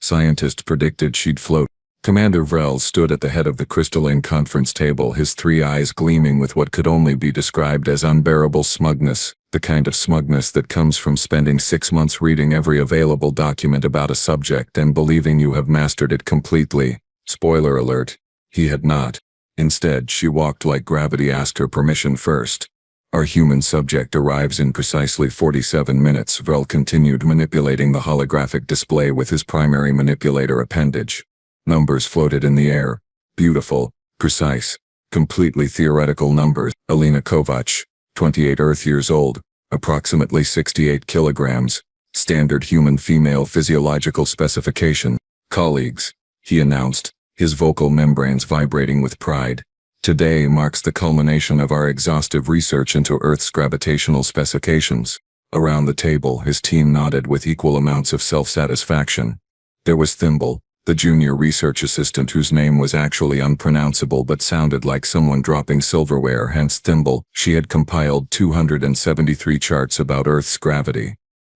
Scientists predicted she'd float. Commander Vrel stood at the head of the crystalline conference table, his three eyes gleaming with what could only be described as unbearable smugness, the kind of smugness that comes from spending 6 months reading every available document about a subject and believing you have mastered it completely. Spoiler alert, he had not. Instead, she walked like gravity asked her permission first. Our human subject arrives in precisely 47 minutes. Vrel continued manipulating the holographic display with his primary manipulator appendage. Numbers floated in the air. Beautiful, precise, completely theoretical numbers. Alina Kovac, 28 Earth years old, approximately 68 kilograms, standard human female physiological specification. Colleagues, he announced, his vocal membranes vibrating with pride. Today marks the culmination of our exhaustive research into Earth's gravitational specifications. Around the table, his team nodded with equal amounts of self-satisfaction. There was Thimble, the junior research assistant whose name was actually unpronounceable but sounded like someone dropping silverware, hence Thimble. She had compiled 273 charts about Earth's gravity.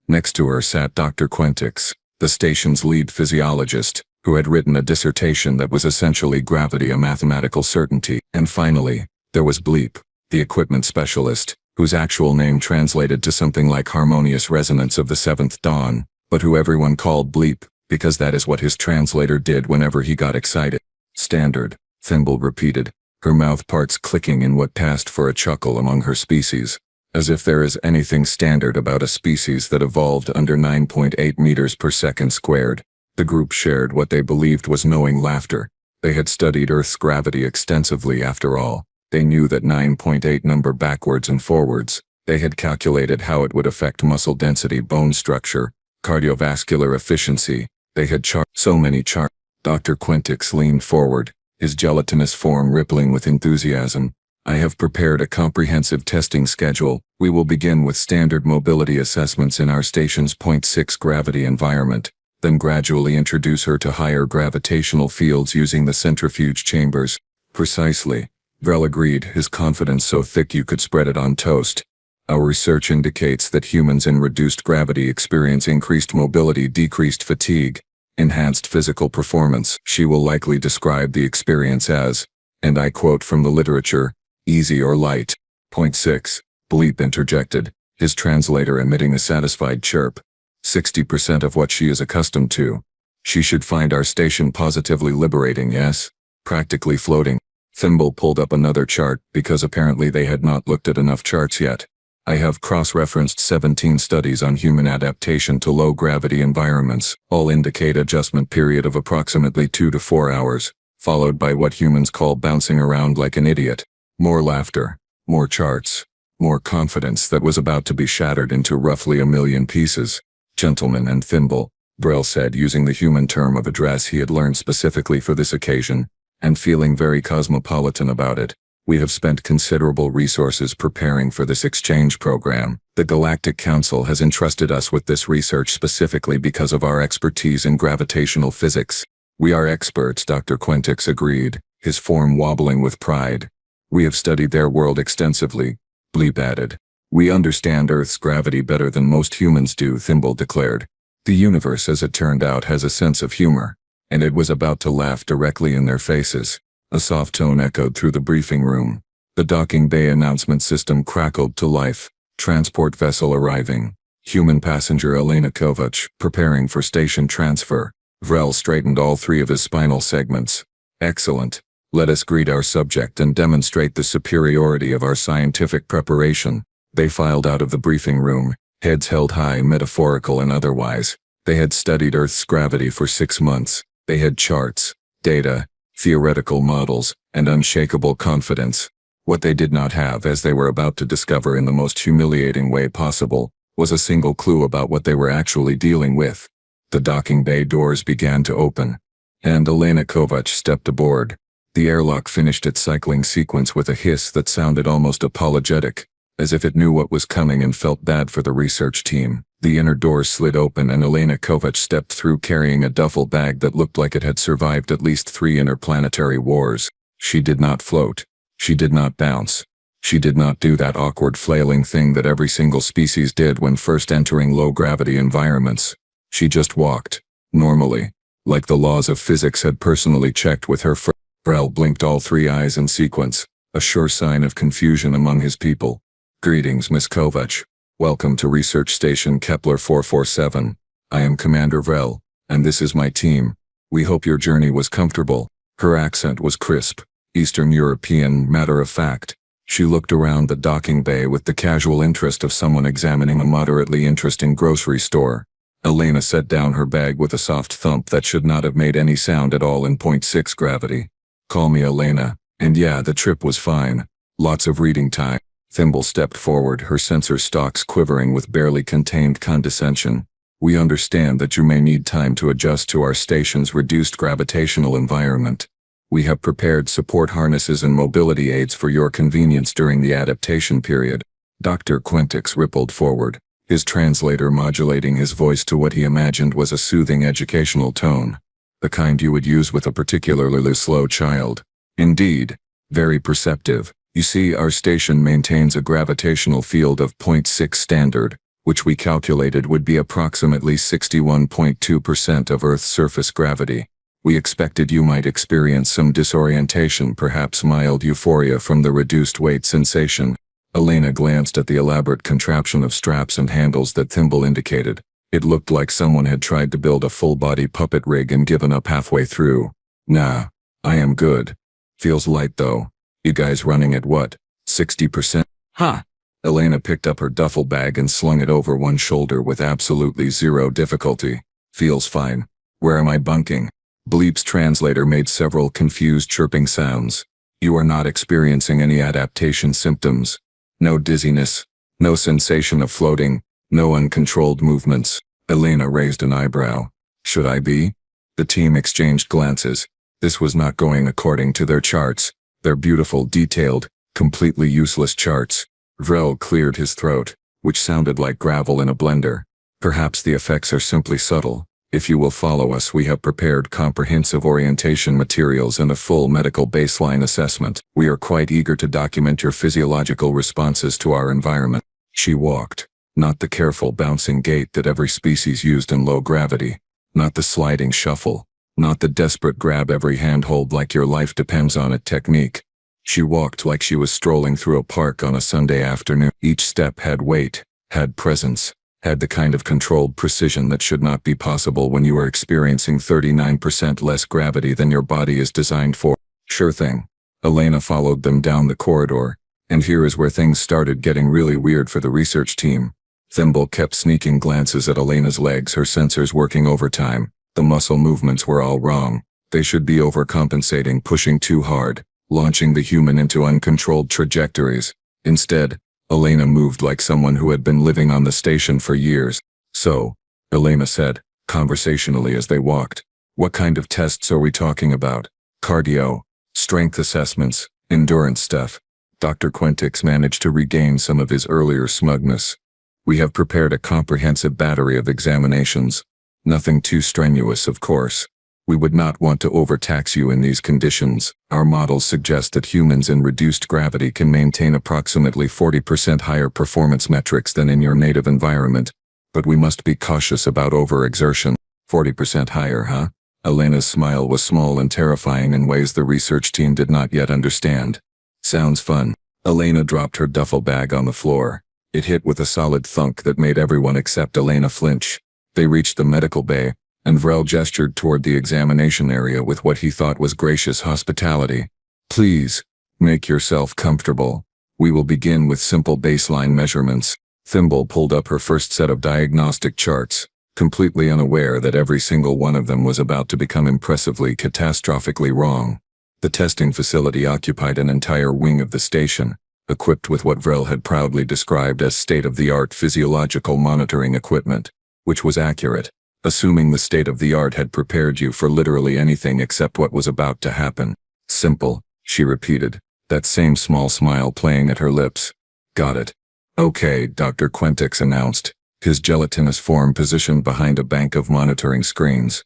Next to her sat Dr. Quentix, the station's lead physiologist, who had written a dissertation that was essentially gravity a mathematical certainty. And finally, there was Bleep, the equipment specialist, whose actual name translated to something like harmonious resonance of the seventh dawn, but who everyone called Bleep, because that is what his translator did whenever he got excited. Standard, Thimble repeated, her mouth parts clicking in what passed for a chuckle among her species. As if there is anything standard about a species that evolved under 9.8 meters per second squared. The group shared what they believed was knowing laughter. They had studied Earth's gravity extensively after all. They knew that 9.8 number backwards and forwards. They had calculated how it would affect muscle density, bone structure, cardiovascular efficiency. They had so many charts. Dr. Quentix leaned forward, his gelatinous form rippling with enthusiasm. I have prepared a comprehensive testing schedule. We will begin with standard mobility assessments in our station's 0.6 gravity environment, then gradually introduce her to higher gravitational fields using the centrifuge chambers. Precisely, Vrel agreed, his confidence so thick you could spread it on toast. Our research indicates that humans in reduced gravity experience increased mobility, decreased fatigue, enhanced physical performance. She will likely describe the experience as, and I quote from the literature, easy or light. 0.6, Bleep interjected, his translator emitting a satisfied chirp. 60% of what she is accustomed to. She should find our station positively liberating, yes? Practically floating. Thimble pulled up another chart because apparently they had not looked at enough charts yet. I have cross-referenced 17 studies on human adaptation to low-gravity environments. All indicate adjustment period of approximately 2 to 4 hours, followed by what humans call bouncing around like an idiot. More laughter, more charts, more confidence that was about to be shattered into roughly 1 million pieces. Gentlemen and Thimble, Vrel said using the human term of address he had learned specifically for this occasion, and feeling very cosmopolitan about it. We have spent considerable resources preparing for this exchange program. The Galactic Council has entrusted us with this research specifically because of our expertise in gravitational physics. We are experts, Dr. Quentix agreed, his form wobbling with pride. We have studied their world extensively, Bleep added. We understand Earth's gravity better than most humans do, Thimble declared. The universe, as it turned out, has a sense of humor, and it was about to laugh directly in their faces. A soft tone echoed through the briefing room. The docking bay announcement system crackled to life. Transport vessel arriving. Human passenger Alina Kovac, preparing for station transfer. Vrel straightened all 3 of his spinal segments. Excellent. Let us greet our subject and demonstrate the superiority of our scientific preparation. They filed out of the briefing room, heads held high, metaphorical and otherwise. They had studied Earth's gravity for 6 months. They had charts, data, theoretical models, and unshakable confidence. What they did not have, as they were about to discover in the most humiliating way possible, was a single clue about what they were actually dealing with. The docking bay doors began to open, and Alina Kovac stepped aboard. The airlock finished its cycling sequence with a hiss that sounded almost apologetic, as if it knew what was coming and felt bad for the research team. The inner doors slid open and Alina Kovac stepped through carrying a duffel bag that looked like it had survived at least 3 interplanetary wars. She did not float. She did not bounce. She did not do that awkward flailing thing that every single species did when first entering low-gravity environments. She just walked, normally, like the laws of physics had personally checked with her. Vrel blinked all three eyes in sequence, a sure sign of confusion among his people. Greetings, Miss Kovac. Welcome to Research Station Kepler 447. I am Commander Vrel, and this is my team. We hope your journey was comfortable. Her accent was crisp, Eastern European, matter of fact. She looked around the docking bay with the casual interest of someone examining a moderately interesting grocery store. Elena set down her bag with a soft thump that should not have made any sound at all in 0.6 gravity. Call me Elena, and yeah, the trip was fine. Lots of reading time. Thimble stepped forward, her sensor stalks quivering with barely contained condescension. We understand that you may need time to adjust to our station's reduced gravitational environment. We have prepared support harnesses and mobility aids for your convenience during the adaptation period. Dr. Quentix rippled forward, his translator modulating his voice to what he imagined was a soothing educational tone. The kind you would use with a particularly slow child. Indeed, very perceptive. You see, our station maintains a gravitational field of 0.6 standard, which we calculated would be approximately 61.2% of Earth's surface gravity. We expected you might experience some disorientation, perhaps mild euphoria from the reduced weight sensation. Elena glanced at the elaborate contraption of straps and handles that Thimble indicated. It looked like someone had tried to build a full-body puppet rig and given up halfway through. Nah, I am good. Feels light though. You guys running at what, 60%? Ha! Elena picked up her duffel bag and slung it over one shoulder with absolutely zero difficulty. Feels fine. Where am I bunking? Bleep's translator made several confused chirping sounds. You are not experiencing any adaptation symptoms. No dizziness. No sensation of floating. No uncontrolled movements. Elena raised an eyebrow. Should I be? The team exchanged glances. This was not going according to their charts. Their beautiful, detailed, completely useless charts. Vrel cleared his throat, which sounded like gravel in a blender. Perhaps the effects are simply subtle. If you will follow us, we have prepared comprehensive orientation materials and a full medical baseline assessment. We are quite eager to document your physiological responses to our environment. She walked, not the careful bouncing gait that every species used in low gravity, not the sliding shuffle, not the desperate grab every handhold like your life depends on it technique. She walked like she was strolling through a park on a Sunday afternoon. Each step had weight, had presence, had the kind of controlled precision that should not be possible when you are experiencing 39% less gravity than your body is designed for. Sure thing. Elena followed them down the corridor, and here is where things started getting really weird for the research team. Thimble kept sneaking glances at Elena's legs, her sensors working overtime. The muscle movements were all wrong. They should be overcompensating, pushing too hard, launching the human into uncontrolled trajectories. Instead, Elena moved like someone who had been living on the station for years. So, Elena said, conversationally as they walked, what kind of tests are we talking about? Cardio, strength assessments, endurance stuff. Dr. Quentix managed to regain some of his earlier smugness. We have prepared a comprehensive battery of examinations. Nothing too strenuous, of course. We would not want to overtax you in these conditions. Our models suggest that humans in reduced gravity can maintain approximately 40% higher performance metrics than in your native environment. But we must be cautious about overexertion. 40% higher, huh? Elena's smile was small and terrifying in ways the research team did not yet understand. Sounds fun. Elena dropped her duffel bag on the floor. It hit with a solid thunk that made everyone except Elena flinch. They reached the medical bay, and Vrel gestured toward the examination area with what he thought was gracious hospitality. Please, make yourself comfortable. We will begin with simple baseline measurements. Thimble pulled up her first set of diagnostic charts, completely unaware that every single one of them was about to become impressively, catastrophically wrong. The testing facility occupied an entire wing of the station, equipped with what Vrel had proudly described as state-of-the-art physiological monitoring equipment, which was accurate, assuming the state-of-the-art had prepared you for literally anything except what was about to happen. Simple, she repeated, that same small smile playing at her lips. Got it. Okay, Dr. Quentix announced, his gelatinous form positioned behind a bank of monitoring screens.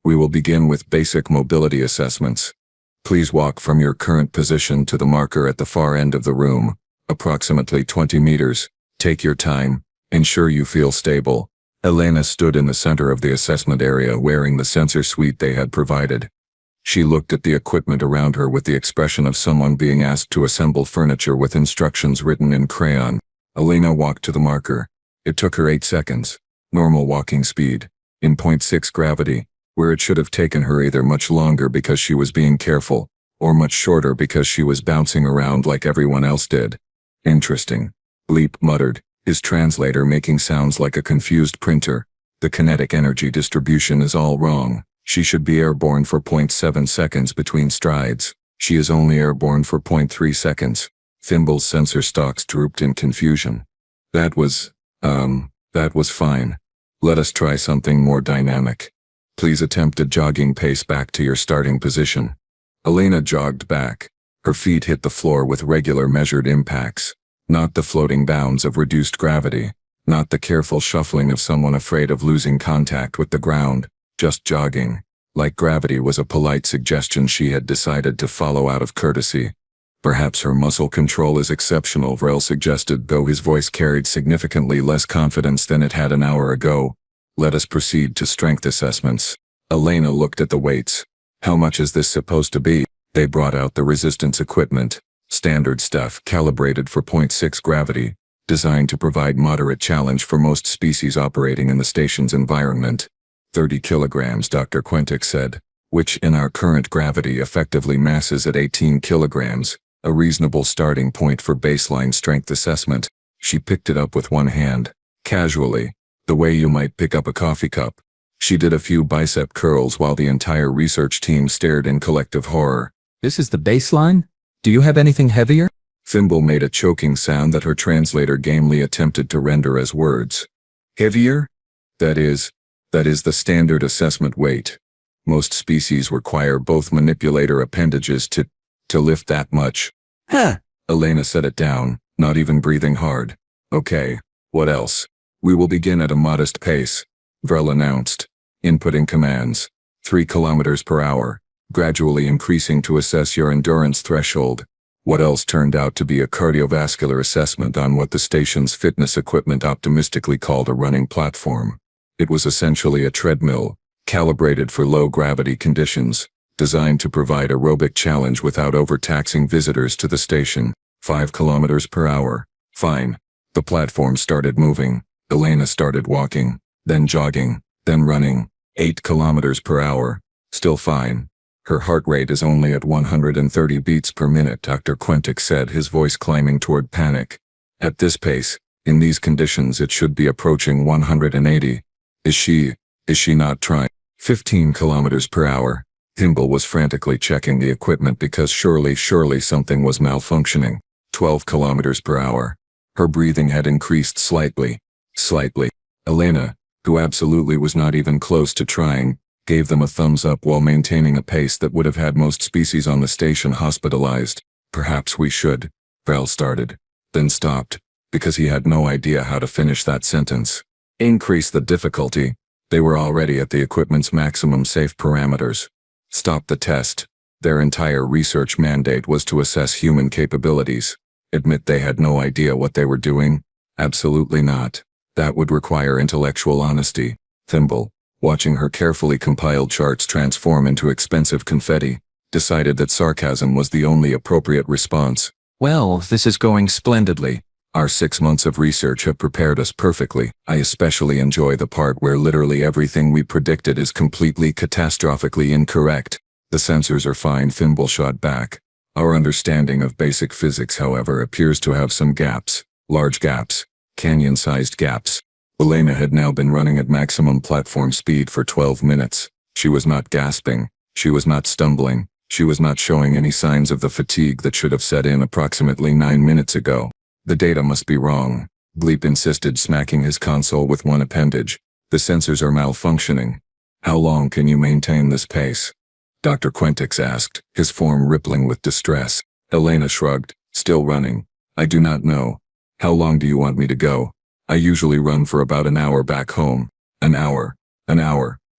We will begin with basic mobility assessments. Please walk from your current position to the marker at the far end of the room, approximately 20 meters. Take your time, ensure you feel stable. Elena stood in the center of the assessment area wearing the sensor suite they had provided. She looked at the equipment around her with the expression of someone being asked to assemble furniture with instructions written in crayon. Elena walked to the marker. It took her 8 seconds. Normal walking speed. In 0.6 gravity, where it should have taken her either much longer because she was being careful, or much shorter because she was bouncing around like everyone else did. Interesting. Bleep muttered, his translator making sounds like a confused printer. The kinetic energy distribution is all wrong. She should be airborne for 0.7 seconds between strides. She is only airborne for 0.3 seconds. Thimble's sensor stalks drooped in confusion. That was fine. Let us try something more dynamic. Please attempt a jogging pace back to your starting position. Elena jogged back. Her feet hit the floor with regular measured impacts. Not the floating bounds of reduced gravity. Not the careful shuffling of someone afraid of losing contact with the ground. Just jogging. Like gravity was a polite suggestion she had decided to follow out of courtesy. Perhaps her muscle control is exceptional, Vrel suggested, though his voice carried significantly less confidence than it had an hour ago. Let us proceed to strength assessments. Elena looked at the weights. How much is this supposed to be? They brought out the resistance equipment. Standard stuff, calibrated for 0.6 gravity. Designed to provide moderate challenge for most species operating in the station's environment. 30 kilograms, Dr. Quentick said, which in our current gravity effectively masses at 18 kilograms. A reasonable starting point for baseline strength assessment. She picked it up with one hand, casually, the way you might pick up a coffee cup. She did a few bicep curls while the entire research team stared in collective horror. This is the baseline? Do you have anything heavier? Thimble made a choking sound that her translator gamely attempted to render as words. Heavier? That is the standard assessment weight. Most species require both manipulator appendages to lift that much. Huh. Elena set it down, not even breathing hard. Okay, what else? We will begin at a modest pace, Vrel announced, inputting commands. 3 kilometers per hour, gradually increasing to assess your endurance threshold. What else turned out to be a cardiovascular assessment on what the station's fitness equipment optimistically called a running platform. It was essentially a treadmill, calibrated for low-gravity conditions. Designed to provide aerobic challenge without overtaxing visitors to the station. 5 kilometers per hour. Fine. The platform started moving. Elena started walking, then jogging, then running. 8 kilometers per hour. Still fine. Her heart rate is only at 130 beats per minute, Dr. Quentick said, his voice climbing toward panic. At this pace, in these conditions, it should be approaching 180. Is she not trying? 15 kilometers per hour. Thimble was frantically checking the equipment because surely something was malfunctioning. 12 kilometers per hour. Her breathing had increased slightly. Elena, who absolutely was not even close to trying, gave them a thumbs up while maintaining a pace that would have had most species on the station hospitalized. Perhaps we should, Val started, then stopped, because he had no idea how to finish that sentence. Increase the difficulty. They were already at the equipment's maximum safe parameters. Stop the test. Their entire research mandate was to assess human capabilities. Admit they had no idea what they were doing? Absolutely not. That would require intellectual honesty. Thimble, watching her carefully compiled charts transform into expensive confetti, decided that sarcasm was the only appropriate response. Well, this is going splendidly. Our 6 months of research have prepared us perfectly. I especially enjoy the part where literally everything we predicted is completely catastrophically incorrect. The sensors are fine, Thimble shot back. Our understanding of basic physics, however, appears to have some gaps. Large gaps. Canyon-sized gaps. Elena had now been running at maximum platform speed for 12 minutes. She was not gasping. She was not stumbling. She was not showing any signs of the fatigue that should have set in approximately 9 minutes ago. The data must be wrong, Bleep insisted, smacking his console with one appendage. The sensors are malfunctioning. How long can you maintain this pace? Dr. Quentix asked, his form rippling with distress. Elena shrugged, still running. I do not know. How long do you want me to go? I usually run for about an hour back home. An hour,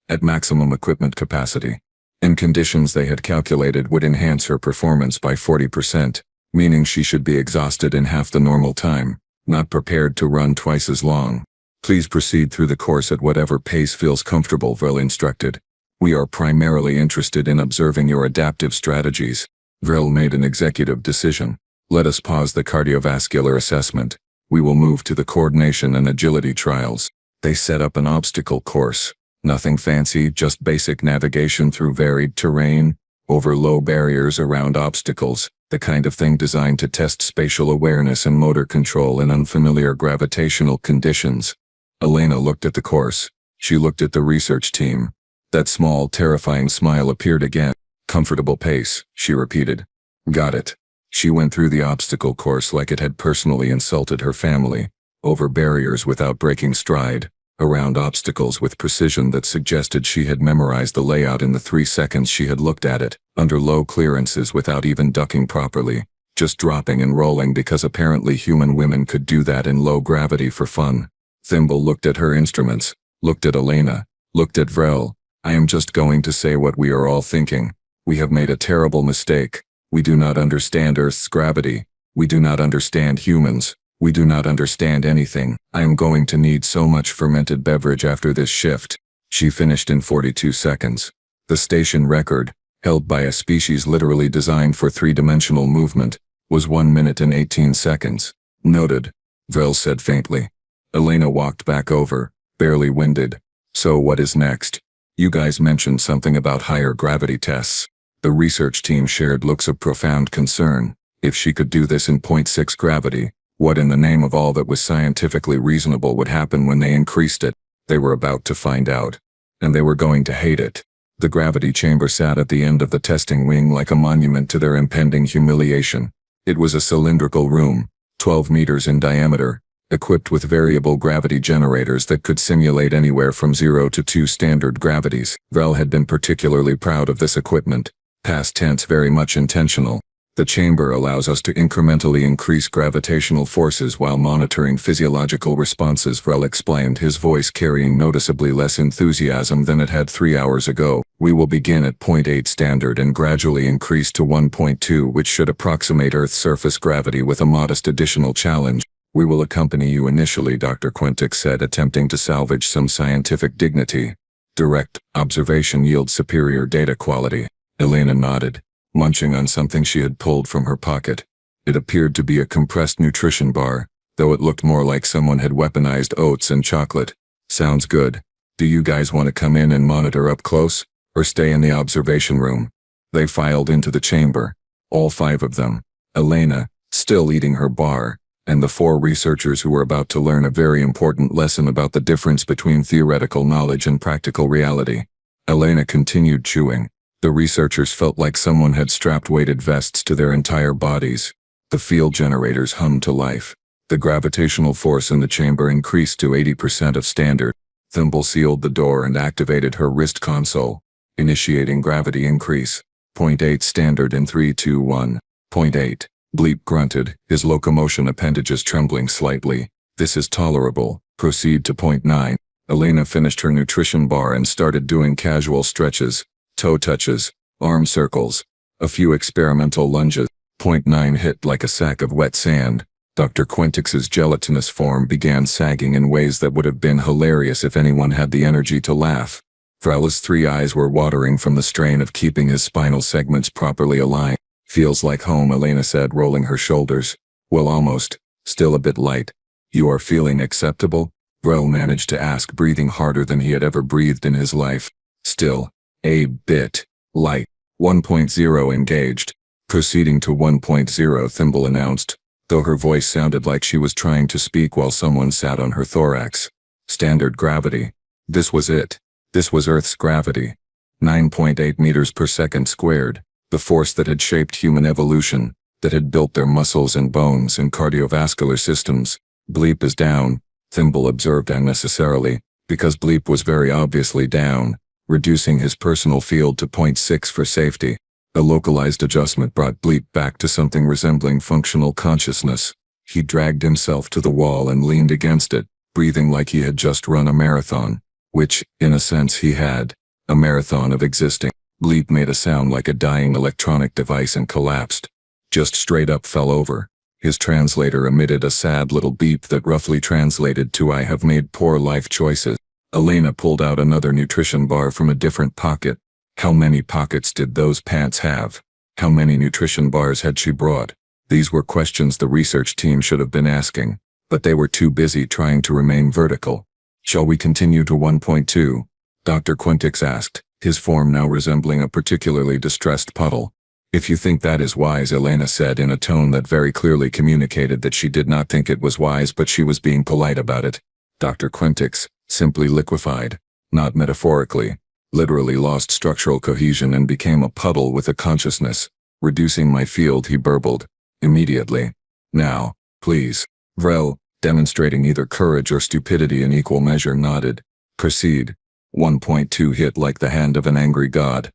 at maximum equipment capacity. In conditions they had calculated would enhance her performance by 40%. Meaning she should be exhausted in half the normal time, not prepared to run twice as long. Please proceed through the course at whatever pace feels comfortable, Vril instructed. We are primarily interested in observing your adaptive strategies. Vril made an executive decision. Let us pause the cardiovascular assessment. We will move to the coordination and agility trials. They set up an obstacle course. Nothing fancy, just basic navigation through varied terrain, over low barriers around obstacles, the kind of thing designed to test spatial awareness and motor control in unfamiliar gravitational conditions. Elena looked at the course. She looked at the research team. That small, terrifying smile appeared again. Comfortable pace, she repeated. Got it. She went through the obstacle course like it had personally insulted her family, over barriers without breaking stride, around obstacles with precision that suggested she had memorized the layout in the 3 seconds she had looked at it, under low clearances without even ducking properly, just dropping and rolling because apparently human women could do that in low gravity for fun. Thimble looked at her instruments, looked at Elena, looked at Vril. I am just going to say what we are all thinking. We have made a terrible mistake. We do not understand Earth's gravity. We do not understand humans. We do not understand anything. I am going to need so much fermented beverage after this shift. She finished in 42 seconds. The station record, held by a species literally designed for three-dimensional movement, was 1 minute and 18 seconds. Noted, Vril said faintly. Elena walked back over, barely winded. So what is next? You guys mentioned something about higher gravity tests. The research team shared looks of profound concern. If she could do this in 0.6 gravity, what in the name of all that was scientifically reasonable would happen when they increased it? They were about to find out. And they were going to hate it. The gravity chamber sat at the end of the testing wing like a monument to their impending humiliation. It was a cylindrical room, 12 meters in diameter, equipped with variable gravity generators that could simulate anywhere from 0 to 2 standard gravities. Vril had been particularly proud of this equipment. Past tense, very much intentional. The chamber allows us to incrementally increase gravitational forces while monitoring physiological responses, Vril explained, his voice carrying noticeably less enthusiasm than it had 3 hours ago. We will begin at 0.8 standard and gradually increase to 1.2, which should approximate Earth's surface gravity with a modest additional challenge. We will accompany you initially, Dr. Quentix said, attempting to salvage some scientific dignity. Direct observation yields superior data quality. Elena nodded, munching on something she had pulled from her pocket. It appeared to be a compressed nutrition bar, though it looked more like someone had weaponized oats and chocolate. Sounds good. Do you guys want to come in and monitor up close, or stay in the observation room? They filed into the chamber, all 5 of them, Elena, still eating her bar, and the 4 researchers who were about to learn a very important lesson about the difference between theoretical knowledge and practical reality. Elena continued chewing. The researchers felt like someone had strapped weighted vests to their entire bodies. The field generators hummed to life. The gravitational force in the chamber increased to 80% of standard. Thimble sealed the door and activated her wrist console, initiating gravity increase. 0.8 standard in 3, 2, 1. 0.8. Bleep grunted, his locomotion appendages trembling slightly. This is tolerable. Proceed to 0.9. Elena finished her nutrition bar and started doing casual stretches. Toe touches, arm circles, a few experimental lunges. 0.9 hit like a sack of wet sand. Dr. Quentix's gelatinous form began sagging in ways that would have been hilarious if anyone had the energy to laugh. Vril's 3 eyes were watering from the strain of keeping his spinal segments properly aligned. Feels like home, Elena said, rolling her shoulders. Well, almost. Still a bit light. You are feeling acceptable? Vril managed to ask, breathing harder than he had ever breathed in his life. Still. A bit light. 1.0 engaged. Proceeding to 1.0, Thimble announced, though her voice sounded like she was trying to speak while someone sat on her thorax. Standard gravity. This was it. This was Earth's gravity. 9.8 meters per second squared. The force that had shaped human evolution, that had built their muscles and bones and cardiovascular systems. Bleep is down, Thimble observed unnecessarily, because Bleep was very obviously down, reducing his personal field to 0.6 for safety. A localized adjustment brought Bleep back to something resembling functional consciousness. He dragged himself to the wall and leaned against it, breathing like he had just run a marathon, which, in a sense, he had. A marathon of existing. Bleep made a sound like a dying electronic device and collapsed. Just straight up fell over. His translator emitted a sad little beep that roughly translated to "I have made poor life choices." Elena pulled out another nutrition bar from a different pocket. How many pockets did those pants have? How many nutrition bars had she brought? These were questions the research team should have been asking, but they were too busy trying to remain vertical. "Shall we continue to 1.2? Dr. Quintix asked, his form now resembling a particularly distressed puddle. "If you think that is wise," Elena said in a tone that very clearly communicated that she did not think it was wise, but she was being polite about it. Dr. Quintix simply liquefied, not metaphorically, literally lost structural cohesion and became a puddle with a consciousness. "Reducing my field," he burbled. "Immediately. Now, please." Vrel, demonstrating either courage or stupidity in equal measure, nodded. "Proceed." 1.2 hit like the hand of an angry god.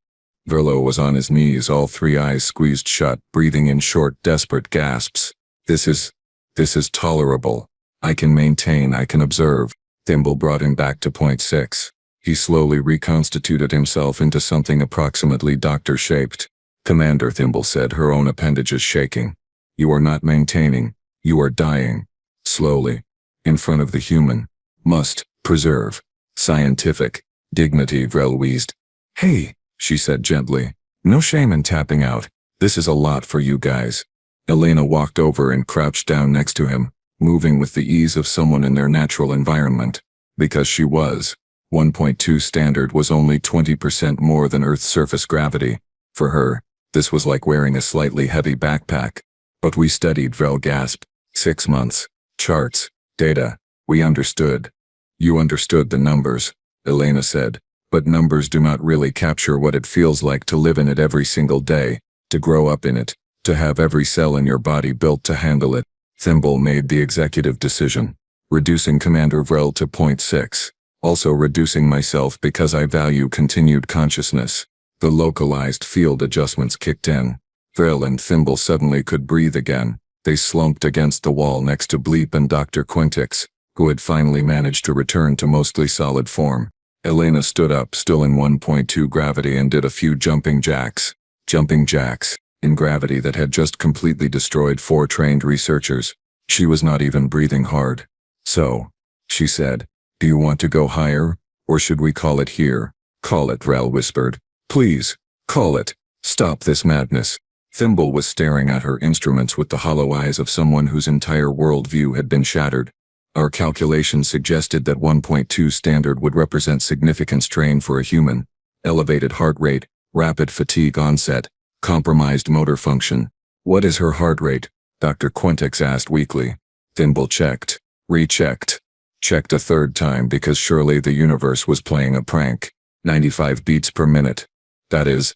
Verlo was on his knees, all three eyes squeezed shut, breathing in short, desperate gasps. This is tolerable. I can maintain, I can observe." Thimble brought him back to point 6. He slowly reconstituted himself into something approximately doctor-shaped. "Commander," Thimble said, her own appendages shaking. "You are not maintaining. You are dying. Slowly. In front of the human. Must preserve scientific dignity," Vrel wheezed. "Hey," she said gently. "No shame in tapping out. This is a lot for you guys." Elena walked over and crouched down next to him, moving with the ease of someone in their natural environment. Because she was. 1.2 standard was only 20% more than Earth's surface gravity. For her, this was like wearing a slightly heavy backpack. "But we studied," Vrel gasped. 6 months. Charts. Data. We understood." "You understood the numbers," Elena said. "But numbers do not really capture what it feels like to live in it every single day, to grow up in it, to have every cell in your body built to handle it." Thimble made the executive decision. "Reducing Commander Vrel to point 6. Also reducing myself because I value continued consciousness." The localized field adjustments kicked in. Vrel and Thimble suddenly could breathe again. They slumped against the wall next to Bleep and Dr. Quintix, who had finally managed to return to mostly solid form. Elena stood up, still in 1.2 gravity, and did a few jumping jacks. Jumping jacks, in gravity that had just completely destroyed 4 trained researchers. She was not even breathing hard. "So," she said, "do you want to go higher? Or should we call it here?" "Call it," Vrel whispered. "Please, call it. Stop this madness." Thimble was staring at her instruments with the hollow eyes of someone whose entire worldview had been shattered. "Our calculations suggested that 1.2 standard would represent significant strain for a human. Elevated heart rate, rapid fatigue onset, compromised motor function." "What is her heart rate?" Dr. Quintix asked weakly. Thimble checked, rechecked, checked a third time because surely the universe was playing a prank. 95 beats per minute. That is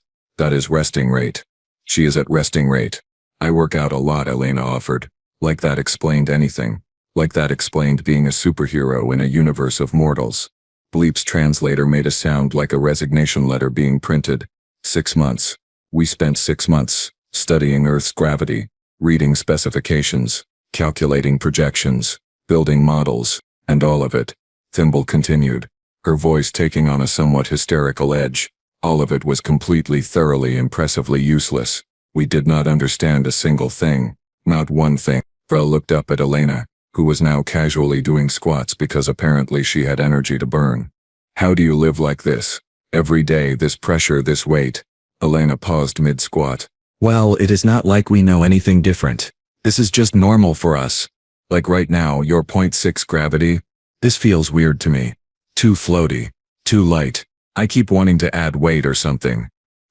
resting rate. She is at resting rate. "I work out a lot," Elena offered. Like that explained anything. Like that explained being a superhero in a universe of mortals. Bleep's translator made a sound like a resignation letter being printed. 6 months. We spent 6 months studying Earth's gravity, reading specifications, calculating projections, building models, and all of it," Thimble continued, her voice taking on a somewhat hysterical edge. "All of it was completely, thoroughly, impressively useless. We did not understand a single thing. Not one thing." Vrel looked up at Elena, who was now casually doing squats because apparently she had energy to burn. "How do you live like this? Every day, this pressure, this weight?" Elena paused mid-squat. Well, it is not like we know anything different. "This is just normal for us. Like right now, your point 6 gravity? This feels weird to me. Too floaty. Too light. I keep wanting to add weight or something."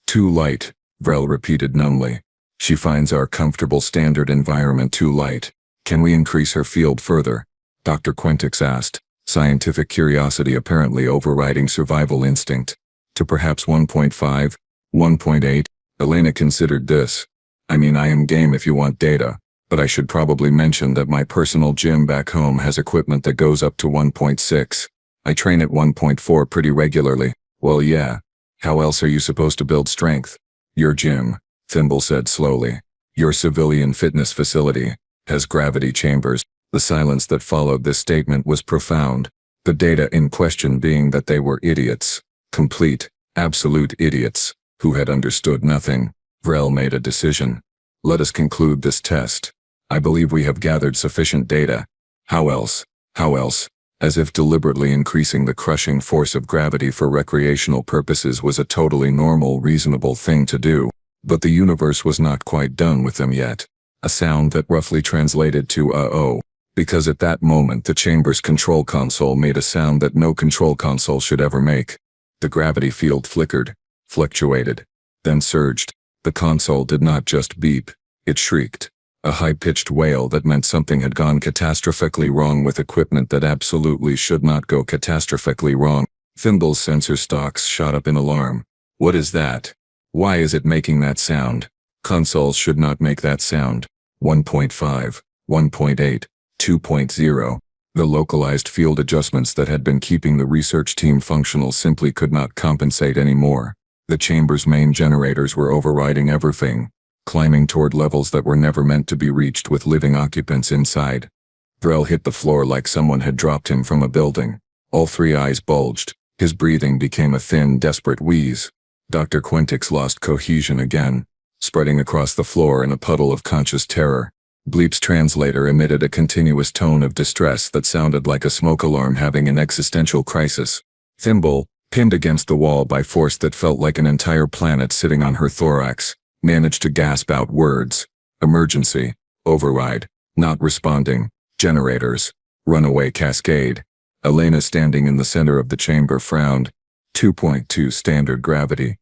"Too light," Vrel repeated numbly. "She finds our comfortable standard environment too light. Can we increase her field further?" Dr. Quintix asked, scientific curiosity apparently overriding survival instinct. "To perhaps 1.5, 1.8? Elena considered this. "I mean, I am game if you want data, but I should probably mention that my personal gym back home has equipment that goes up to 1.6. I train at 1.4 pretty regularly." "Well, yeah. How else are you supposed to build strength?" "Your gym," Thimble said slowly, "your civilian fitness facility, has gravity chambers." The silence that followed this statement was profound, the data in question being that they were idiots. Complete, absolute idiots, who had understood nothing. Vrel made a decision. "Let us conclude this test. I believe we have gathered sufficient data. How else? How else? As if deliberately increasing the crushing force of gravity for recreational purposes was a totally normal, reasonable thing to do. But the universe was not quite done with them yet. A sound that roughly translated to uh-oh. Because at that moment the chamber's control console made a sound that no control console should ever make. The gravity field flickered, fluctuated, then surged. The console did not just beep, it shrieked. A high-pitched wail that meant something had gone catastrophically wrong with equipment that absolutely should not go catastrophically wrong. Thimble's sensor stalks shot up in alarm. What is that? Why is it making that sound? Consoles should not make that sound. 1.5, 1.8, 2.0. The localized field adjustments that had been keeping the research team functional simply could not compensate anymore. The chamber's main generators were overriding everything, climbing toward levels that were never meant to be reached with living occupants inside. Drell hit the floor like someone had dropped him from a building. All three eyes bulged. His breathing became a thin, desperate wheeze. Dr. Quentix lost cohesion again, spreading across the floor in a puddle of conscious terror. Bleep's translator emitted a continuous tone of distress that sounded like a smoke alarm having an existential crisis. Thimble, pinned against the wall by force that felt like an entire planet sitting on her thorax, managed to gasp out words. Emergency. Override. Not responding. Generators. Runaway cascade. Elena, standing in the center of the chamber, frowned. 2.2 standard gravity.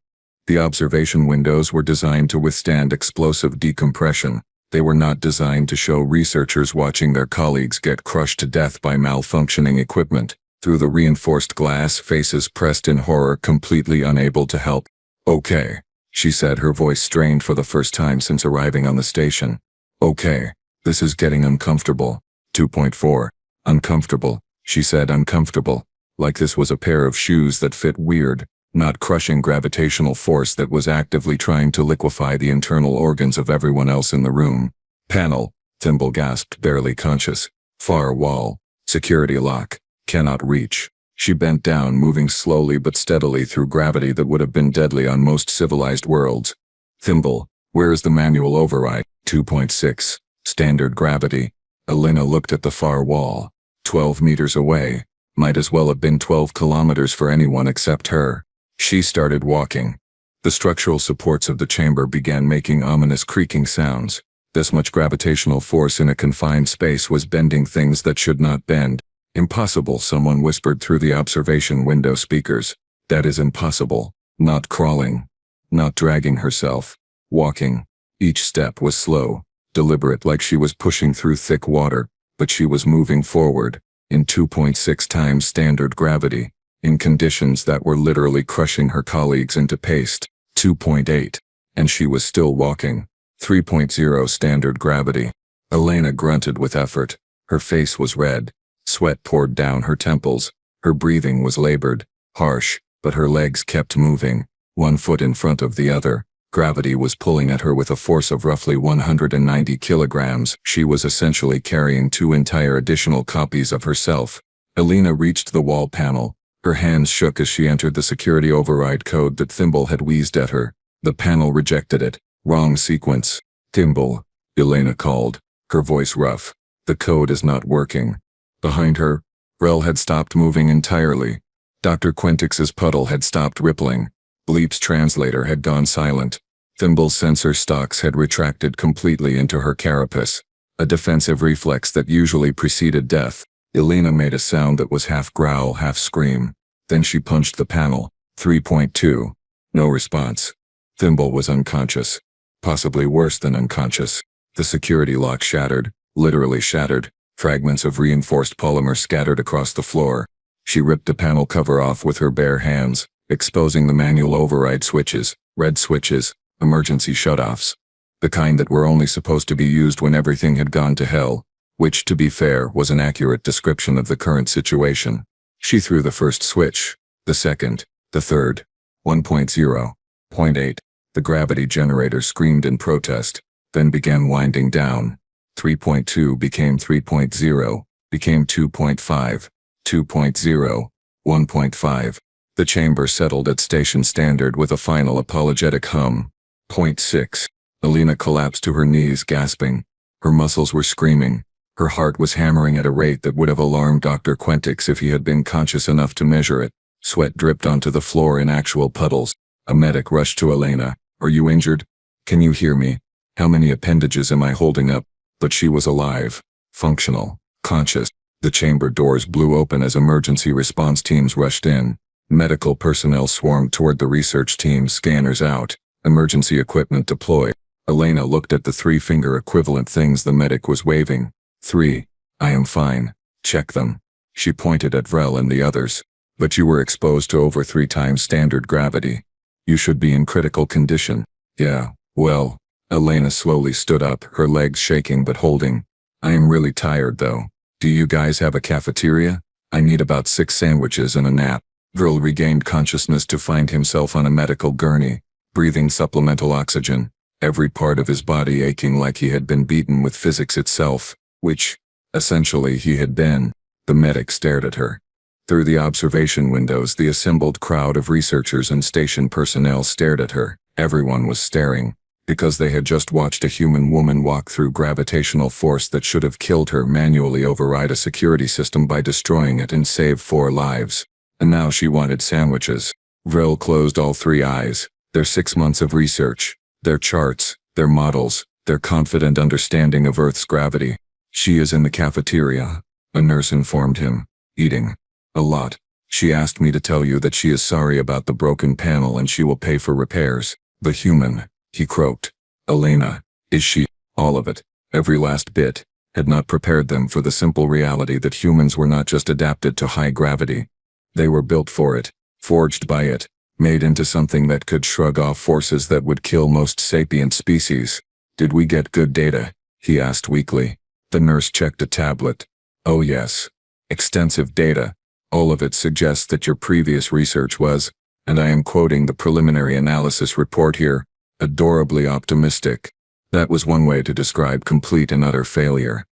The observation windows were designed to withstand explosive decompression. They were not designed to show researchers watching their colleagues get crushed to death by malfunctioning equipment. Through the reinforced glass, faces pressed in horror, completely unable to help. Okay, she said, her voice strained for the first time since arriving on the station. Okay, this is getting uncomfortable. 2.4. Uncomfortable, she said, uncomfortable. Like this was a pair of shoes that fit weird, not crushing gravitational force that was actively trying to liquefy the internal organs of everyone else in the room. Panel, Thimble gasped, barely conscious. Far wall. Security lock. Cannot reach. She bent down, moving slowly but steadily through gravity that would have been deadly on most civilized worlds. Thimble, where is the manual override? 2.6. Standard gravity. Elena looked at the far wall. 12 meters away. Might as well have been 12 kilometers for anyone except her. She started walking. The structural supports of the chamber began making ominous creaking sounds. This much gravitational force in a confined space was bending things that should not bend. Impossible, someone whispered through the observation window speakers. That is impossible. Not crawling. Not dragging herself. Walking. Each step was slow, deliberate, like she was pushing through thick water, but she was moving forward, in 2.6 times standard gravity, in conditions that were literally crushing her colleagues into paste. 2.8. And she was still walking. 3.0 standard gravity. Elena grunted with effort. Her face was red. Sweat poured down her temples. Her breathing was labored, harsh, but her legs kept moving, one foot in front of the other. Gravity was pulling at her with a force of roughly 190 kilograms. She was essentially carrying 2 entire additional copies of herself. Elena reached the wall panel. Her hands shook as she entered the security override code that Thimble had wheezed at her. The panel rejected it. Wrong sequence. Thimble, Elena called, her voice rough. The code is not working. Behind her, Rel had stopped moving entirely. Dr. Quentix's puddle had stopped rippling. Bleep's translator had gone silent. Thimble's sensor stalks had retracted completely into her carapace, a defensive reflex that usually preceded death. Elena made a sound that was half growl, half scream. Then she punched the panel. 3.2. No response. Thimble was unconscious. Possibly worse than unconscious. The security lock shattered, literally shattered. Fragments of reinforced polymer scattered across the floor. She ripped the panel cover off with her bare hands, exposing the manual override switches, red switches, emergency shutoffs. The kind that were only supposed to be used when everything had gone to hell, which, to be fair, was an accurate description of the current situation. She threw the first switch, the second, the third. 1.0, 0.8. The gravity generator screamed in protest, then began winding down. 3.2 became 3.0, became 2.5, 2.0, 1.5. The chamber settled at station standard with a final apologetic hum. 0.6. Elena collapsed to her knees, gasping. Her muscles were screaming. Her heart was hammering at a rate that would have alarmed Dr. Quentix if he had been conscious enough to measure it. Sweat dripped onto the floor in actual puddles. A medic rushed to Elena. "Are you injured? Can you hear me? How many appendages am I holding up?" But she was alive, functional, conscious. The chamber doors blew open as emergency response teams rushed in. Medical personnel swarmed toward the research team, scanners out, emergency equipment deployed. Elena looked at the three-finger equivalent things the medic was waving. "3. I am fine. Check them." She pointed at Vrel and the others. "But you were exposed to over 3 times standard gravity. You should be in critical condition." "Yeah, well." Elena slowly stood up, her legs shaking but holding. "I am really tired though. Do you guys have a cafeteria? I need about 6 sandwiches and a nap." Vril regained consciousness to find himself on a medical gurney, breathing supplemental oxygen, every part of his body aching like he had been beaten with physics itself, which, essentially, he had been. The medic stared at her. Through the observation windows, the assembled crowd of researchers and station personnel stared at her. Everyone was staring, because they had just watched a human woman walk through gravitational force that should have killed her, manually override a security system by destroying it, and save 4 lives. And now she wanted sandwiches. Vril closed all 3 eyes. Their 6 months of research, their charts, their models, their confident understanding of Earth's gravity. "She is in the cafeteria," a nurse informed him, "eating. A lot. She asked me to tell you that she is sorry about the broken panel and she will pay for repairs." "The human," he croaked. "Elena, is she?" All of it, every last bit, had not prepared them for the simple reality that humans were not just adapted to high gravity. They were built for it, forged by it, made into something that could shrug off forces that would kill most sapient species. "Did we get good data?" he asked weakly. The nurse checked a tablet. "Oh yes. Extensive data. All of it suggests that your previous research was, and I am quoting the preliminary analysis report here, adorably optimistic." That was one way to describe complete and utter failure.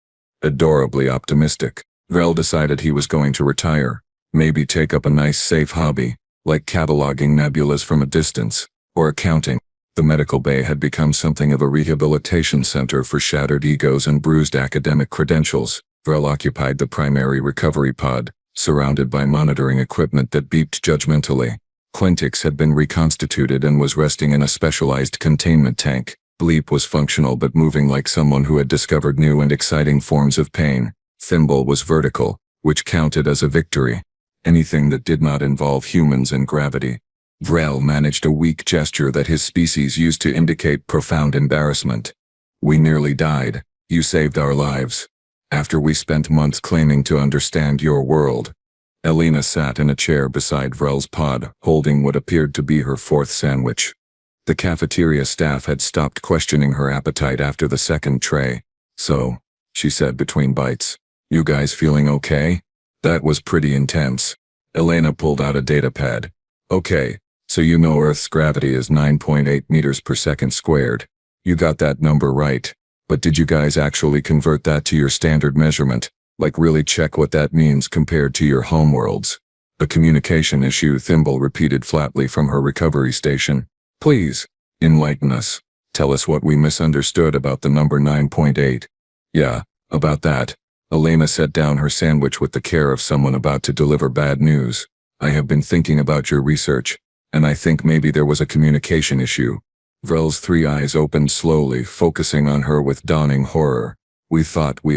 Adorably optimistic. Vrel decided he was going to retire. Maybe take up a nice safe hobby, like cataloging nebulas from a distance, or accounting. The medical bay had become something of a rehabilitation center for shattered egos and bruised academic credentials. Vrel occupied the primary recovery pod, surrounded by monitoring equipment that beeped judgmentally. Quentix had been reconstituted and was resting in a specialized containment tank. Bleep was functional but moving like someone who had discovered new and exciting forms of pain. Thimble was vertical, which counted as a victory. Anything that did not involve humans and gravity. Vrel managed a weak gesture that his species used to indicate profound embarrassment. "We nearly died. You saved our lives. After we spent months claiming to understand your world." Elena sat in a chair beside Vrel's pod, holding what appeared to be her 4th sandwich. The cafeteria staff had stopped questioning her appetite after the 2nd tray. "So," she said between bites, "you guys feeling okay? That was pretty intense." Elena pulled out a datapad. "Okay, so you know Earth's gravity is 9.8 meters per second squared. You got that number right. But did you guys actually convert that to your standard measurement? Like really check what that means compared to your homeworlds?" "A communication issue," Thimble repeated flatly from her recovery station. "Please, enlighten us. Tell us what we misunderstood about the number 9.8. "Yeah, about that." Elena set down her sandwich with the care of someone about to deliver bad news. "I have been thinking about your research, and I think maybe there was a communication issue." Vrel's 3 eyes opened slowly, focusing on her with dawning horror. We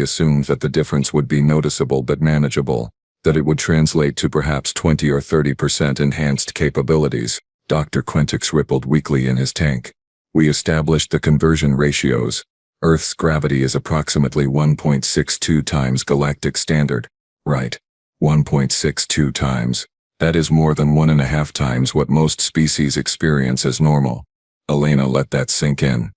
assumed that the difference would be noticeable but manageable, that it would translate to perhaps 20 or 30% enhanced capabilities." Dr. Quentix rippled weakly in his tank. "We established the conversion ratios. Earth's gravity is approximately 1.62 times galactic standard." "Right. 1.62 times. That is more than 1.5 times what most species experience as normal." Elena let that sink in.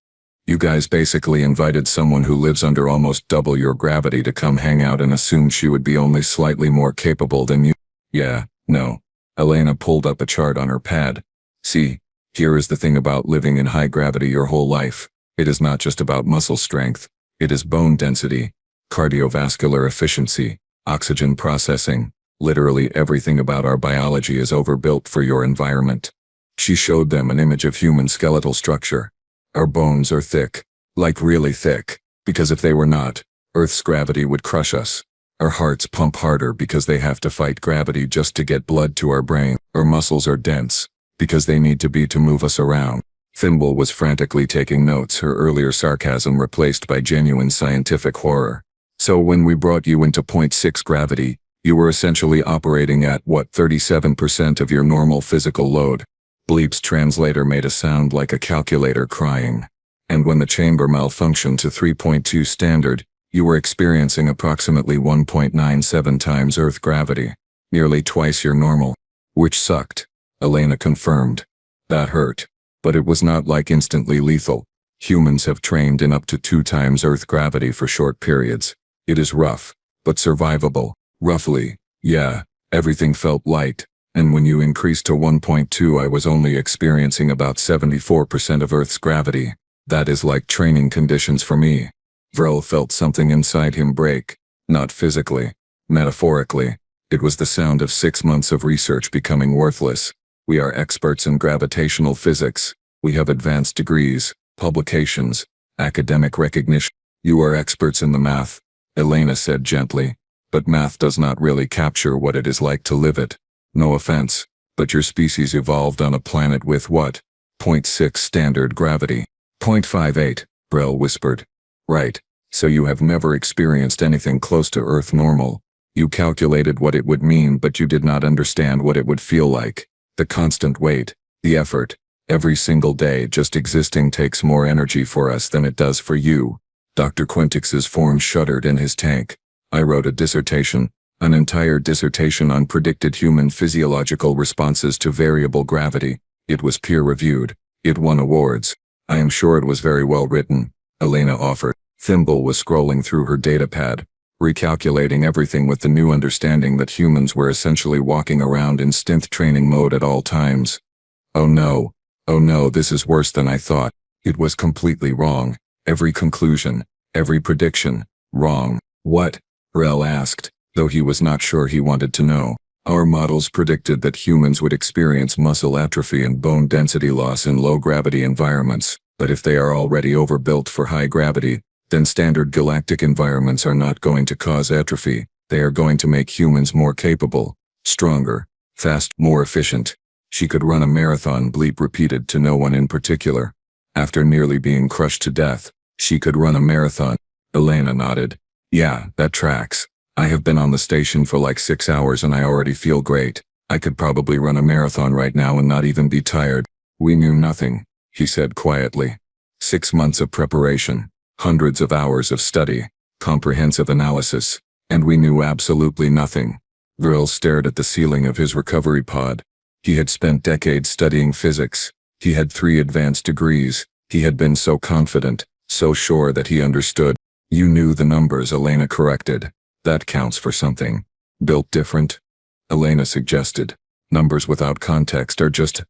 "You guys basically invited someone who lives under almost double your gravity to come hang out and assumed she would be only slightly more capable than you." "Yeah, no." Elena pulled up a chart on her pad. "See, here is the thing about living in high gravity your whole life. It is not just about muscle strength. It is bone density, cardiovascular efficiency, oxygen processing. Literally everything about our biology is overbuilt for your environment." She showed them an image of human skeletal structure. "Our bones are thick, like really thick. Because if they were not, Earth's gravity would crush us. Our hearts pump harder because they have to fight gravity just to get blood to our brain. Our muscles are dense because they need to be to move us around. Thimble was frantically taking notes, her earlier sarcasm replaced by genuine scientific horror. So when we brought you into 0.6 gravity, you were essentially operating at, 37% of your normal physical load. Bleep's translator made a sound like a calculator crying. And when the chamber malfunctioned to 3.2 standard, you were experiencing approximately 1.97 times Earth gravity, nearly twice your normal. Which sucked, Elena confirmed. That hurt. But it was not like instantly lethal. Humans have trained in up to 2 times Earth gravity for short periods. It is rough, but survivable. Roughly, yeah, everything felt light, and when you increased to 1.2 I was only experiencing about 74% of Earth's gravity. That is like training conditions for me. Vril felt something inside him break, not physically, metaphorically. It was the sound of 6 months of research becoming worthless. We are experts in gravitational physics. We have advanced degrees, publications, academic recognition. You are experts in the math, Elena said gently. But math does not really capture what it is like to live it. No offense, but your species evolved on a planet with what? 0.6 standard gravity. 0.58, Vril whispered. Right, so you have never experienced anything close to Earth normal. You calculated what it would mean, but you did not understand what it would feel like. The constant weight, the effort, every single day just existing takes more energy for us than it does for you. Dr. Quintix's form shuddered in his tank. I wrote a dissertation, an entire dissertation on predicted human physiological responses to variable gravity. It was peer-reviewed. It won awards. I am sure it was very well written, Elena offered. Thimble was scrolling through her datapad, recalculating everything with the new understanding that humans were essentially walking around in synth training mode at all times. Oh no, this is worse than I thought. It was completely wrong. Every conclusion, every prediction, wrong. What? Vril asked, though he was not sure he wanted to know. Our models predicted that humans would experience muscle atrophy and bone density loss in low-gravity environments, but if they are already overbuilt for high gravity, then standard galactic environments are not going to cause atrophy. They are going to make humans more capable, stronger, fast, more efficient. She could run a marathon, Bleep repeated to no one in particular. After nearly being crushed to death, she could run a marathon. Elena nodded. Yeah, that tracks. I have been on the station for like 6 hours and I already feel great. I could probably run a marathon right now and not even be tired. We knew nothing, he said quietly. 6 months of preparation, hundreds of hours of study, comprehensive analysis, and we knew absolutely nothing. Vril stared at the ceiling of his recovery pod. He had spent decades studying physics. He had 3 advanced degrees. He had been so confident, so sure that he understood. You knew the numbers, Elena corrected. That counts for something. Built different? Elena suggested. Numbers without context are just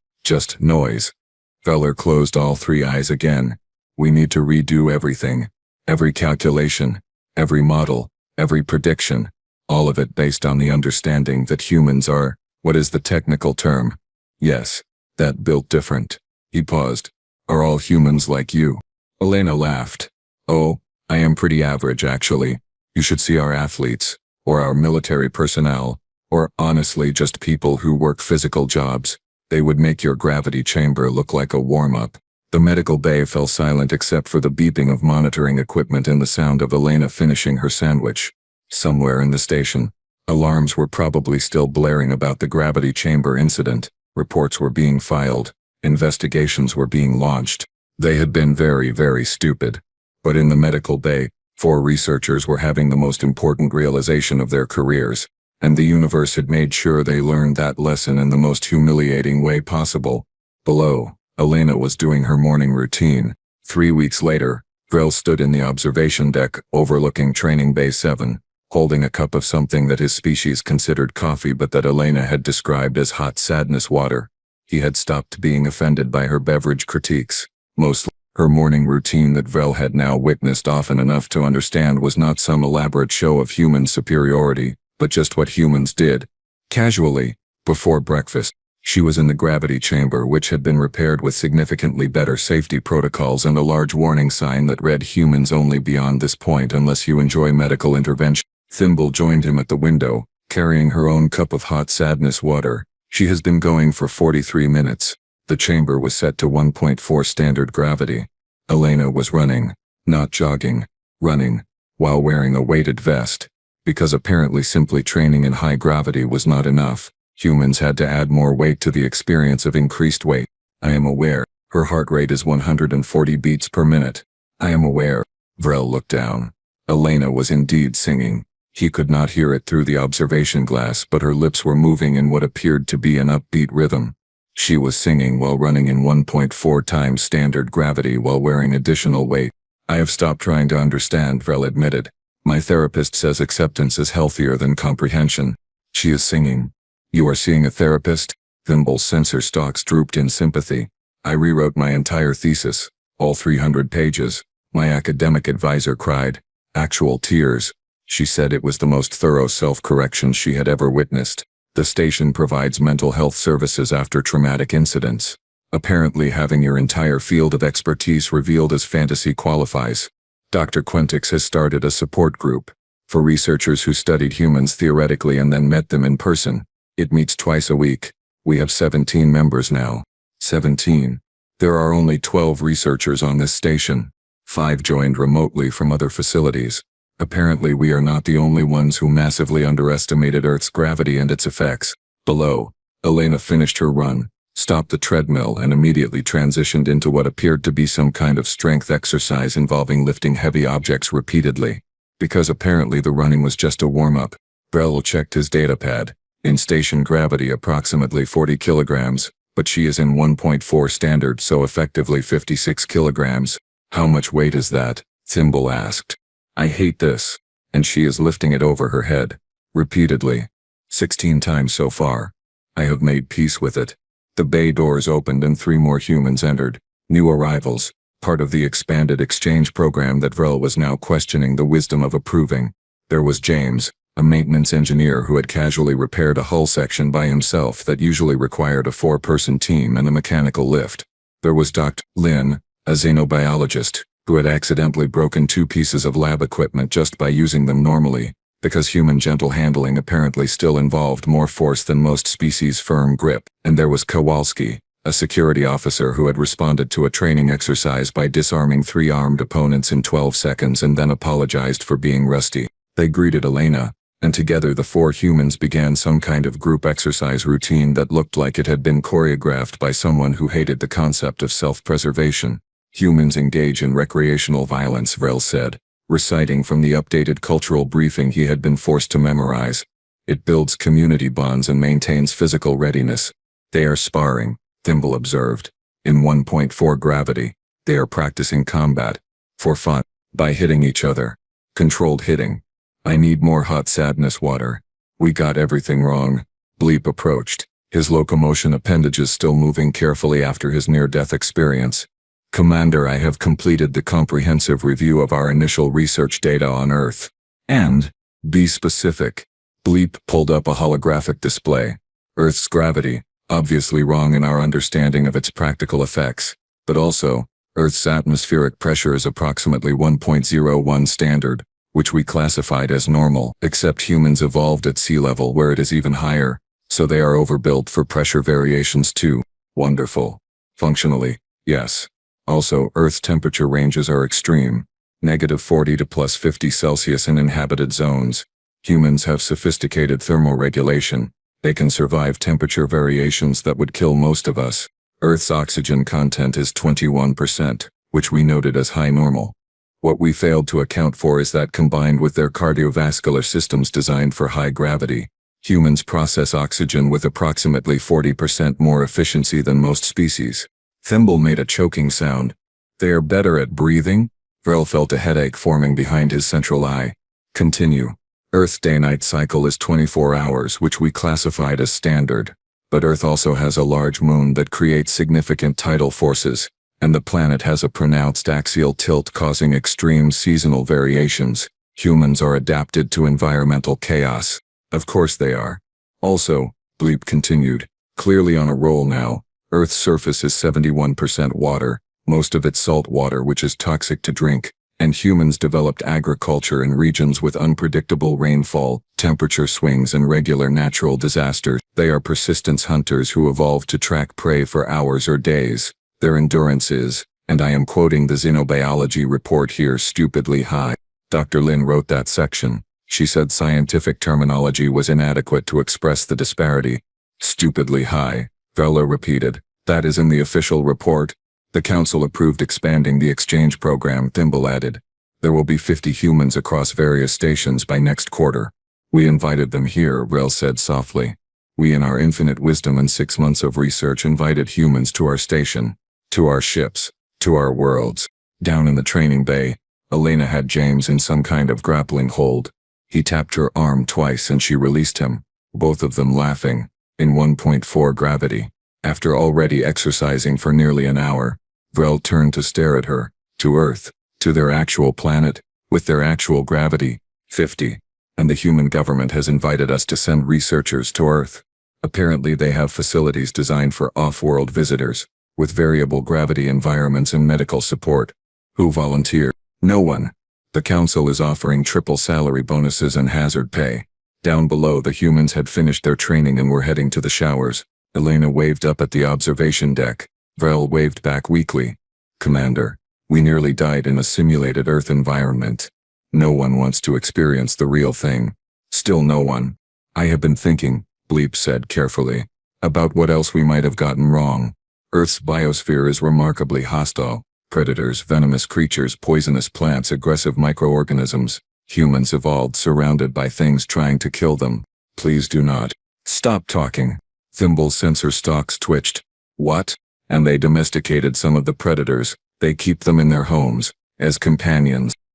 noise. Feller closed all 3 eyes again. We need to redo everything. Every calculation, every model, every prediction. All of it based on the understanding that humans are, what is the technical term? Yes, that built different. He paused. Are all humans like you? Elena laughed. Oh, I am pretty average actually. You should see our athletes, or our military personnel, or honestly just people who work physical jobs. They would make your gravity chamber look like a warm-up. The medical bay fell silent except for the beeping of monitoring equipment and the sound of Elena finishing her sandwich. Somewhere in the station, alarms were probably still blaring about the gravity chamber incident. Reports were being filed. Investigations were being launched. They had been very, very stupid. But in the medical bay, 4 researchers were having the most important realization of their careers, and the universe had made sure they learned that lesson in the most humiliating way possible. Below, Elena was doing her morning routine. 3 weeks later, Vril stood in the observation deck overlooking Training Bay 7, holding a cup of something that his species considered coffee but that Elena had described as hot sadness water. He had stopped being offended by her beverage critiques. Mostly, her morning routine that Vril had now witnessed often enough to understand was not some elaborate show of human superiority, but just what humans did. Casually, before breakfast, She was in the gravity chamber, which had been repaired with significantly better safety protocols and a large warning sign that read humans only beyond this point unless you enjoy medical intervention. Thimble joined him at the window, carrying her own cup of hot sadness water. She has been going for 43 minutes. The chamber was set to 1.4 standard gravity. Elena was running, not jogging, running, while wearing a weighted vest. Because apparently simply training in high gravity was not enough, humans had to add more weight to the experience of increased weight. I am aware. Her heart rate is 140 beats per minute. I am aware. Vrel looked down. Elena was indeed singing. He could not hear it through the observation glass, but her lips were moving in what appeared to be an upbeat rhythm. She was singing while running in 1.4 times standard gravity while wearing additional weight. I have stopped trying to understand, Vrel admitted. My therapist says acceptance is healthier than comprehension. She is singing. You are seeing a therapist? Thimble's sensor stalks drooped in sympathy. I rewrote my entire thesis, all 300 pages. My academic advisor cried. Actual tears. She said it was the most thorough self-correction she had ever witnessed. The station provides mental health services after traumatic incidents. Apparently having your entire field of expertise revealed as fantasy qualifies. Dr. Quentix has started a support group for researchers who studied humans theoretically and then met them in person. It meets twice a week. We have 17 members now. 17. There are only 12 researchers on this station. 5 joined remotely from other facilities. Apparently we are not the only ones who massively underestimated Earth's gravity and its effects. Below, Elena finished her run, stopped the treadmill and immediately transitioned into what appeared to be some kind of strength exercise involving lifting heavy objects repeatedly. Because apparently the running was just a warm-up, Brell checked his datapad. In station gravity approximately 40 kilograms, but she is in 1.4 standard, so effectively 56 kilograms. How much weight is that? Thimble asked. I hate this. And she is lifting it over her head. Repeatedly. 16 times so far. I have made peace with it. The bay doors opened and 3 more humans entered. New arrivals. Part of the expanded exchange program that Vrel was now questioning the wisdom of approving. There was James, a maintenance engineer who had casually repaired a hull section by himself that usually required a 4-person team and a mechanical lift. There was Dr. Lin, a xenobiologist, who had accidentally broken 2 pieces of lab equipment just by using them normally, because human gentle handling apparently still involved more force than most species' firm grip. And there was Kowalski, a security officer who had responded to a training exercise by disarming 3 armed opponents in 12 seconds and then apologized for being rusty. They greeted Elena, and together the 4 humans began some kind of group exercise routine that looked like it had been choreographed by someone who hated the concept of self-preservation. Humans engage in recreational violence, Vrel said, reciting from the updated cultural briefing he had been forced to memorize. It builds community bonds and maintains physical readiness. They are sparring, Thimble observed. In 1.4 gravity, they are practicing combat. For fun, by hitting each other. Controlled hitting. I need more hot sadness water. We got everything wrong. Bleep approached, his locomotion appendages still moving carefully after his near-death experience. Commander, I have completed the comprehensive review of our initial research data on Earth. And, be specific. Bleep pulled up a holographic display. Earth's gravity, obviously wrong in our understanding of its practical effects. But also, Earth's atmospheric pressure is approximately 1.01 standard, which we classified as normal, except humans evolved at sea level where it is even higher, so they are overbuilt for pressure variations too. Wonderful. Functionally, yes. Also, Earth's temperature ranges are extreme, -40 to +50 Celsius in inhabited zones. Humans have sophisticated thermoregulation. They can survive temperature variations that would kill most of us. Earth's oxygen content is 21%, which we noted as high normal. What we failed to account for is that combined with their cardiovascular systems designed for high gravity, humans process oxygen with approximately 40% more efficiency than most species. Thimble made a choking sound. They are better at breathing? Vrel felt a headache forming behind his central eye. Continue. Earth's day-night cycle is 24 hours, which we classified as standard. But Earth also has a large moon that creates significant tidal forces, and the planet has a pronounced axial tilt causing extreme seasonal variations. Humans are adapted to environmental chaos. Of course they are. Also, Bleep continued, Clearly on a roll now. Earth's surface is 71% water, most of it salt water which is toxic to drink, and humans developed agriculture in regions with unpredictable rainfall, temperature swings and regular natural disasters. They are persistence hunters who evolved to track prey for hours or days. Their endurance is, and I am quoting the xenobiology report here, stupidly high. Dr. Lin wrote that section. She said scientific terminology was inadequate to express the disparity. Stupidly high, Vella repeated. That is in the official report. The council approved expanding the exchange program, Thimble added. There will be 50 humans across various stations by next quarter. We invited them here, Rel said softly. We in our infinite wisdom and 6 months of research invited humans to our station, to our ships, to our worlds. Down in the training bay, Elena had James in some kind of grappling hold. He tapped her arm twice and she released him, both of them laughing, in 1.4 gravity. After already exercising for nearly an hour, Vrel turned to stare at her, to Earth, to their actual planet, with their actual gravity, 50. And the human government has invited us to send researchers to Earth. Apparently they have facilities designed for off-world visitors, with variable gravity environments and medical support. Who volunteered? No one. The council is offering triple salary bonuses and hazard pay. Down below the humans had finished their training and were heading to the showers. Elena waved up at the observation deck. Vrel waved back weakly. Commander, we nearly died in a simulated Earth environment. No one wants to experience the real thing. Still no one. I have been thinking, Bleep said carefully, about what else we might have gotten wrong. Earth's biosphere is remarkably hostile. Predators, venomous creatures, poisonous plants, aggressive microorganisms. Humans evolved surrounded by things trying to kill them. Please do not. Stop talking. Thimble's sensor stalks twitched. What? And they domesticated some of the predators. They keep them in their homes, as companions.